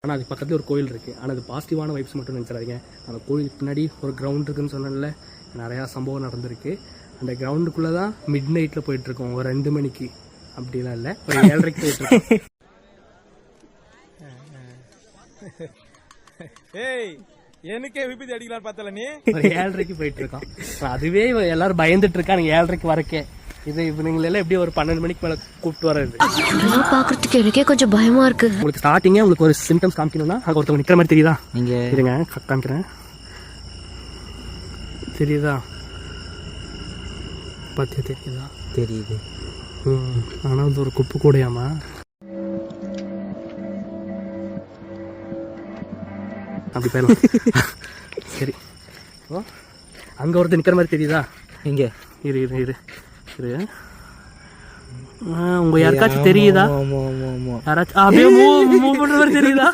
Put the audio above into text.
ஆனால் அது பக்கத்தில் ஒரு கோயில் இருக்குது. ஆனால் அது பாசிட்டிவான வைப்ஸ் மட்டும் நினச்சிடாதீங்க. அந்த கோயிலுக்கு பின்னாடி ஒரு கிரவுண்ட் இருக்குதுன்னு சொன்னேன்ல, நிறையா சம்பவம் நடந்திருக்கு. அந்த கிரவுண்டுக்குள்ளே தான் மிட் நைட்டில் போயிட்டுருக்கோம். ஒரு 2 மணிக்கு அப்படிலாம் இல்லை, ஒரு 7:30க்கு போயிட்டுருக்கோம். ஏய் எனக்கே விபத்து அடிக்கலாம் பார்த்தல நீ. ஒரு 7:30க்கு போயிட்டுருக்கோம். அதுவே எல்லாரும் பயந்துட்டு இருக்காங்க 7:30க்கு வரக்கே. இது இவனுங்களெல்லாம் எப்படி ஒரு 12 மணிக்கு மேலே கூப்பிட்டு வர்றது? பாக்குறதுக்கு எனக்கே கொஞ்சம் பயமா இருக்கு. உங்களுக்கு ஸ்டார்டிங்கே உங்களுக்கு ஒரு சிம்டம்ஸ் காமிக்கணும்னா அங்கே ஒருத்தவங்க நிற்கிற மாதிரி தெரியுதா? நீங்க இருங்க காமிக்கிறேன். தெரியுதா? பார்த்தியா? தெரியுதா? தெரியுது. ஆனால் அது ஒரு குப்பை கூடையாமா? அப்படி போயிடலாம். சரி, ஓ அங்கே ஒருத்தர் நிற்கிற மாதிரி தெரியுதா? இங்க இரு இரு இரு இரு. உங்க யாருக்காச்சும் தெரியுதா? யாராச்சும் அப்படியே மூவ் பண்ற மாதிரி தெரியுதா?